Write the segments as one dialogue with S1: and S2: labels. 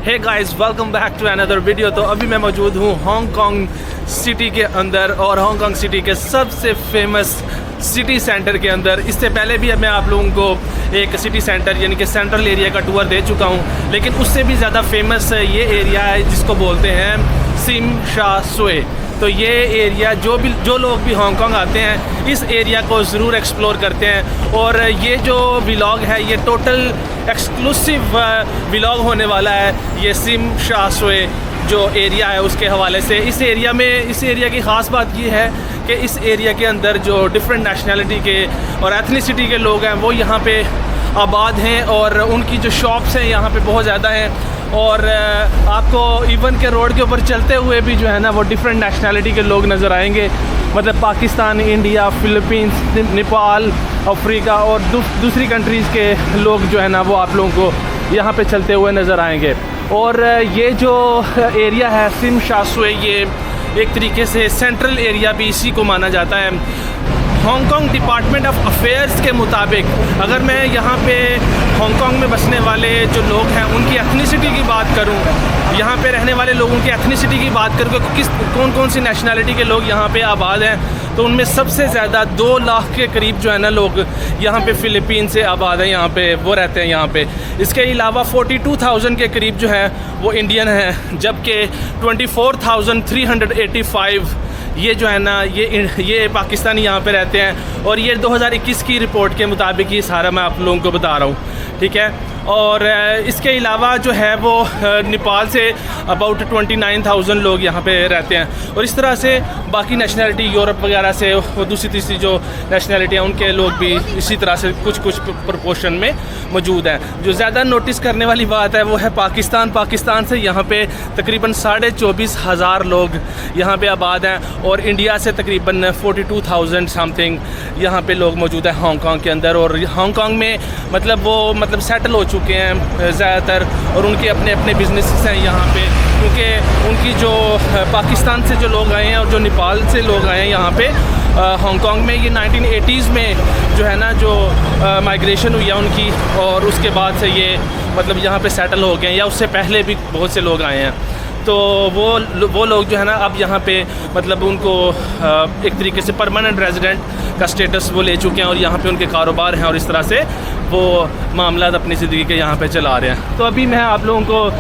S1: Hey guys, welcome back to another video. तो अभी मैं मौजूद हूँ हांगकांग सिटी के अंदर और हांगकांग सिटी के सबसे फेमस सिटी सेंटर के अंदर। इससे पहले भी मैं आप लोगों को एक सिटी सेंटर यानी कि सेंट्रल एरिया का टूर दे चुका हूँ, लेकिन उससे भी ज़्यादा फेमस ये एरिया है जिसको बोलते हैं सिम शा सुए। तो ये एरिया जो लोग भी हांगकांग आते हैं इस एरिया को ज़रूर एक्सप्लोर करते हैं। और ये जो व्लॉग है ये टोटल एक्सक्लूसिव व्लॉग होने वाला है, ये सिम शा सुए जो एरिया है उसके हवाले से। इस एरिया की ख़ास बात ये है कि इस एरिया के अंदर जो डिफरेंट नेशनलिटी के और एथनिसिटी के लोग हैं वो यहाँ पे आबाद हैं और उनकी जो शॉप्स हैं यहाँ पे बहुत ज़्यादा हैं। और आपको इवन के रोड के ऊपर चलते हुए भी जो है ना वो डिफरेंट नेशनलिटी के लोग नज़र आएंगे, मतलब Pakistan, India, Philippines, Nepal, Africa और दूसरी कंट्रीज़ के लोग जो है ना वो आप लोगों को यहाँ पे चलते हुए नज़र आएंगे। और ये जो एरिया है सिम शा सुए, ये एक तरीके से सेंट्रल एरिया भी इसी को माना जाता है। हांगकांग डिपार्टमेंट ऑफ अफेयर्स के मुताबिक अगर मैं यहाँ पे हांगकांग में बसने वाले जो लोग हैं उनकी एथनिसिटी की बात करूँ, यहाँ पे रहने वाले लोगों की एथनिसिटी की बात करूँ कि कौन सी नेशनलिटी के लोग यहाँ पे आबाद हैं, तो उनमें सबसे ज़्यादा 2 लाख के करीब जो है ना लोग यहाँ पे फ़िलीपीन से आबाद हैं, यहाँ पे वो रहते हैं यहाँ पे। इसके अलावा 42,000 के करीब जो है वो इंडियन हैं, जबकि 24,385 ये जो है ना ये पाकिस्तानी यहाँ पे रहते हैं। और ये 2021 की रिपोर्ट के मुताबिक ये सारा मैं आप लोगों को बता रहा हूँ, ठीक है। और इसके अलावा जो है वो नेपाल से अबाउट 29,000 लोग यहाँ पे रहते हैं। और इस तरह से बाकी नेशनलिटी यूरोप वगैरह से वो दूसरी तीसरी जो नेशनलिटी हैं उनके लोग भी इसी तरह से कुछ प्रोपोर्शन में मौजूद हैं। जो ज़्यादा नोटिस करने वाली बात है वो है पाकिस्तान से यहाँ पे तकरीबन 24,500 लोग यहाँ पे आबाद हैं और इंडिया से तकरीबन 42,000 समथिंग यहाँ पे लोग मौजूद हैं हांगकांग के अंदर। और हांगकांग में मतलब सेटल हो चुके हैं ज़्यादातर और उनके अपने बिजनेसेस हैं यहाँ पे, क्योंकि उनकी जो पाकिस्तान से जो लोग आए हैं और जो नेपाल से लोग आए हैं यहाँ पे हांगकांग में, ये 1980s में जो है ना जो माइग्रेशन हुई है उनकी, और उसके बाद से ये मतलब यहाँ पे सेटल हो गए हैं, या उससे पहले भी बहुत से लोग आए हैं। तो वो लोग जो है ना अब यहाँ पे मतलब उनको एक तरीके से परमानेंट रेजिडेंट का स्टेटस वो ले चुके हैं और यहाँ पे उनके कारोबार हैं और इस तरह से वो मामला अपनी ज़िंदगी के यहाँ पे चला रहे हैं। तो अभी मैं आप लोगों को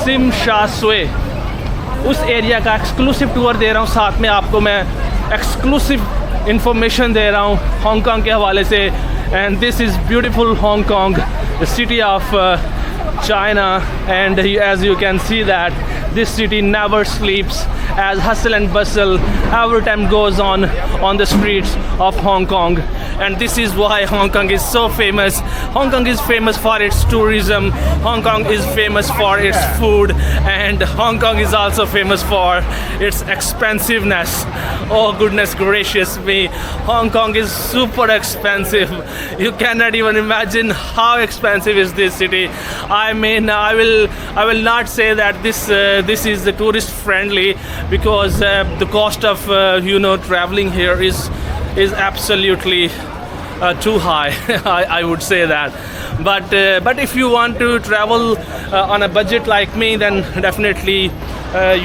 S1: सिम शा सुए उस एरिया का एक्सक्लूसिव टूर दे रहा हूँ, साथ में आपको मैं एक्सक्लूसिव इंफॉर्मेशन दे रहा हूँ हांगकांग के हवाले से। And this is beautiful Hong Kong, the city of China, and as you can see that this city never sleeps, as hustle and bustle every time goes on the streets of Hong Kong. And this is why Hong Kong is so famous. Hong Kong is famous for its tourism, Hong Kong is famous for its food, and Hong Kong is also famous for its expensiveness. Oh goodness gracious me, Hong Kong is super expensive. You cannot even imagine how expensive is this city. I mean, I will not say that this is the tourist friendly, because the cost of traveling here is absolutely too high. I would say that. But if you want to travel on a budget like me, then definitely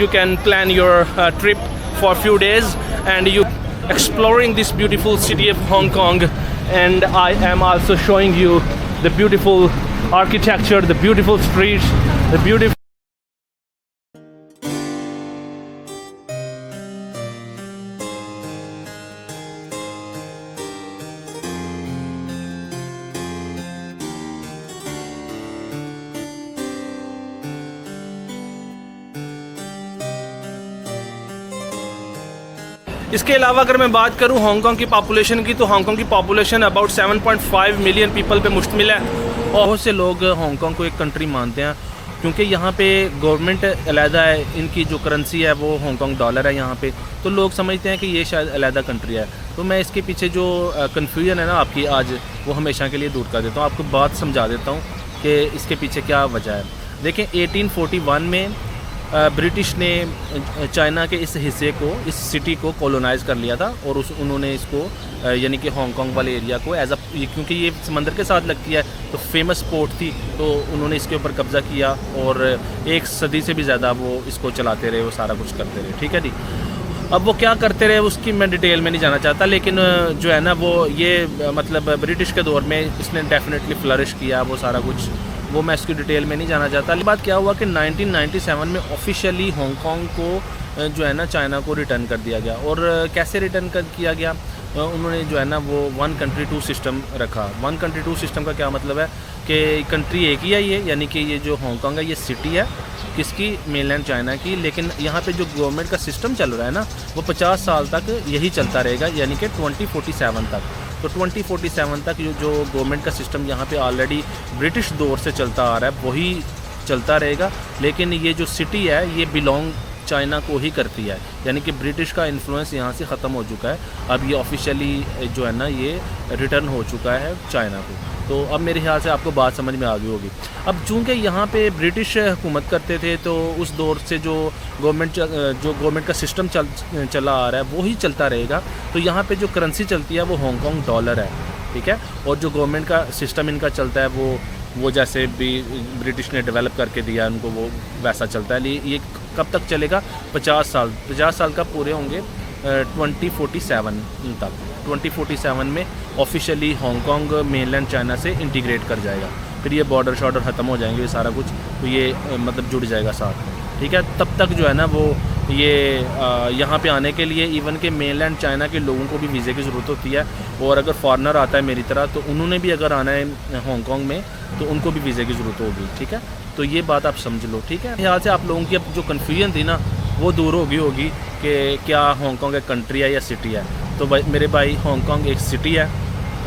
S1: you can plan your trip for a few days and you exploring this beautiful city of Hong Kong. And I am also showing you the beautiful architecture, the beautiful streets, the beautiful इसके अलावा अगर मैं बात करूं Hong Kong की population की, तो Hong Kong की पॉपुलेशन अबाउट 7.5 मिलियन पीपल पे मुश्तमिल है। और बहुत से लोग हांगकांग को एक कंट्री मानते हैं क्योंकि यहाँ पे गवर्नमेंट अलहदा है, इनकी जो करेंसी है वो हांगकांग डॉलर है यहाँ पे, तो लोग समझते हैं कि ये शायद अलहदा कंट्री है। तो मैं इसके पीछे जो कन्फ्यूजन है ना आपकी आज, वो हमेशा के लिए दूर कर देता हूँ, आपको बात समझा देता हूँ कि इसके पीछे क्या वजह है। देखें 1841 में ब्रिटिश ने चाइना के इस हिस्से को, इस सिटी को कॉलोनाइज़ कर लिया था और उन्होंने इसको यानी कि हांगकांग वाले एरिया को एज अ, क्योंकि ये समंदर के साथ लगती है तो फेमस पोर्ट थी, तो उन्होंने इसके ऊपर कब्ज़ा किया और 1 सदी से भी ज़्यादा वो इसको चलाते रहे, वो सारा कुछ करते रहे। ठीक है जी। अब वो क्या करते रहे उसकी मैं डिटेल में नहीं जाना चाहता, लेकिन जो है ना वो ये मतलब ब्रिटिश के दौर में इसने डेफिनेटली फ्लरिश किया वो सारा कुछ, वो मैं इसकी डिटेल में नहीं जाना चाहता। बात क्या हुआ कि 1997 में ऑफिशियली हांगकांग को जो है ना चाइना को रिटर्न कर दिया गया। और कैसे रिटर्न कर किया गया, उन्होंने जो है ना वो 1 कंट्री 2 सिस्टम रखा। 1 कंट्री 2 सिस्टम का क्या मतलब है कि कंट्री एक ही है ये, यानी कि ये जो हांगकांग है ये सिटी है किसकी, मेनलैंड चाइना की, लेकिन यहाँ पे जो गवर्नमेंट का सिस्टम चल रहा है ना वो 50 साल तक यही चलता रहेगा, यानी कि 2047 तक। तो 2047 तक जो गवर्नमेंट का सिस्टम यहाँ पे ऑलरेडी ब्रिटिश दौर से चलता आ रहा है वही चलता रहेगा, लेकिन ये जो सिटी है ये बिलोंग चाइना को ही करती है, यानी कि ब्रिटिश का इन्फ्लुएंस यहाँ से ख़त्म हो चुका है। अब ये ऑफिशियली जो है ना ये रिटर्न हो चुका है चाइना को। तो अब मेरे ख्याल से आपको बात समझ में आ गई होगी। अब चूँकि यहाँ पे ब्रिटिश हुकूमत करते थे तो उस दौर से जो गवर्नमेंट का सिस्टम चला आ रहा है वो ही चलता रहेगा। तो यहाँ पे जो करेंसी चलती है वो हांगकांग डॉलर है, ठीक है। और जो गवर्नमेंट का सिस्टम इनका चलता है वो जैसे भी ब्रिटिश ने डेवलप करके दिया उनको वो वैसा चलता है। ये कब तक चलेगा? 50 साल कब पूरे होंगे? 2047 तक। 2047 में ऑफिशियली हांगकांग मेनलैंड चाइना से इंटीग्रेट कर जाएगा, फिर ये बॉर्डर शॉर्डर ख़त्म हो जाएंगे ये सारा कुछ, तो ये मतलब जुड़ जाएगा साथ में, ठीक है। तब तक जो है ना वो ये यहाँ पे आने के लिए इवन के मेनलैंड चाइना के लोगों को भी वीज़े की ज़रूरत होती है, और अगर फॉरेनर आता है मेरी तरह तो उन्होंने भी अगर आना है हांगकांग में तो उनको भी वीज़े की ज़रूरत होगी, ठीक है। तो ये बात आप समझ लो, ठीक है। ख्याल से आप लोगों की अब जो कन्फ्यूजन थी ना वो दूर होगी कि क्या हांगकांग एक कंट्री है या सिटी है। तो मेरे भाई हांगकांग एक सिटी है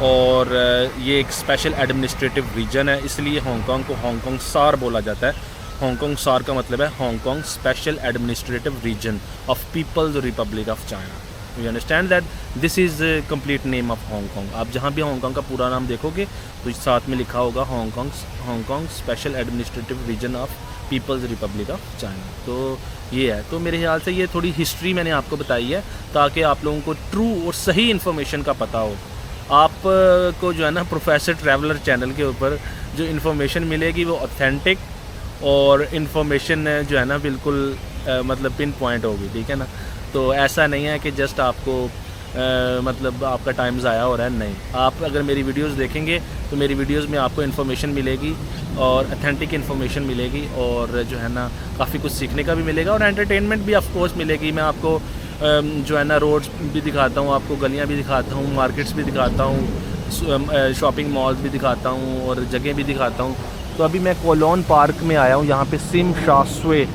S1: और ये एक स्पेशल एडमिनिस्ट्रेटिव रीजन है, इसलिए हांगकांग को हांगकांग सार बोला जाता है। हांगकांग सार का मतलब है Hong Kong special administrative region of People's Republic of China. You understand that this is complete name of Hong Kong. आप जहाँ भी हांगकांग का पूरा नाम देखोगे तो साथ में लिखा होगा Hong Kong special administrative region of People's Republic of China. तो ये है। तो मेरे ख्याल से ये थोड़ी हिस्ट्री मैंने आपको बताई है ताकि आप लोगों को ट्रू और सही इन्फॉर्मेशन का पता हो। आप को जो है ना प्रोफेसर ट्रैवलर चैनल के ऊपर जो इन्फॉर्मेशन मिलेगी वो ऑथेंटिक और इन्फॉर्मेशन जो है ना बिल्कुल मतलब पिन पॉइंट होगी, ठीक है ना। तो ऐसा नहीं है कि जस्ट आपको मतलब आपका टाइम ज़ाया हो रहा है, नहीं। आप अगर मेरी वीडियोस देखेंगे तो मेरी वीडियोस में आपको इन्फॉर्मेशन मिलेगी और अथेंटिक इन्फॉर्मेशन मिलेगी, और जो है ना काफ़ी कुछ सीखने का भी मिलेगा और एंटरटेनमेंट भी ऑफ कोर्स मिलेगी। मैं आपको जो है ना रोड्स भी दिखाता हूँ, आपको गलियाँ भी दिखाता हूँ, मार्केट्स भी दिखाता हूँ, शॉपिंग मॉल्स भी दिखाता हूँ और जगह भी दिखाता हूँ। तो अभी मैं कोलोन पार्क में आया हूँ, यहाँ पे सिम शास्वे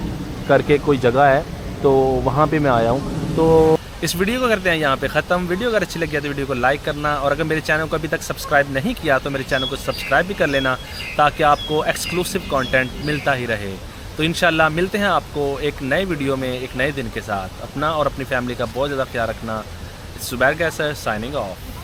S1: करके कोई जगह है, तो वहाँ पे मैं आया हूँ। तो इस वीडियो को करते हैं यहाँ पे ख़त्म। वीडियो अगर अच्छी लगी है तो वीडियो को लाइक करना, और अगर मेरे चैनल को अभी तक सब्सक्राइब नहीं किया तो मेरे चैनल को सब्सक्राइब भी कर लेना ताकि आपको एक्सक्लूसिव कंटेंट मिलता ही रहे। तो इंशाल्लाह मिलते हैं आपको एक नए वीडियो में एक नए दिन के साथ। अपना और अपनी फैमिली का बहुत ज़्यादा ख्याल रखना। जुबैर कैसर साइनिंग ऑफ।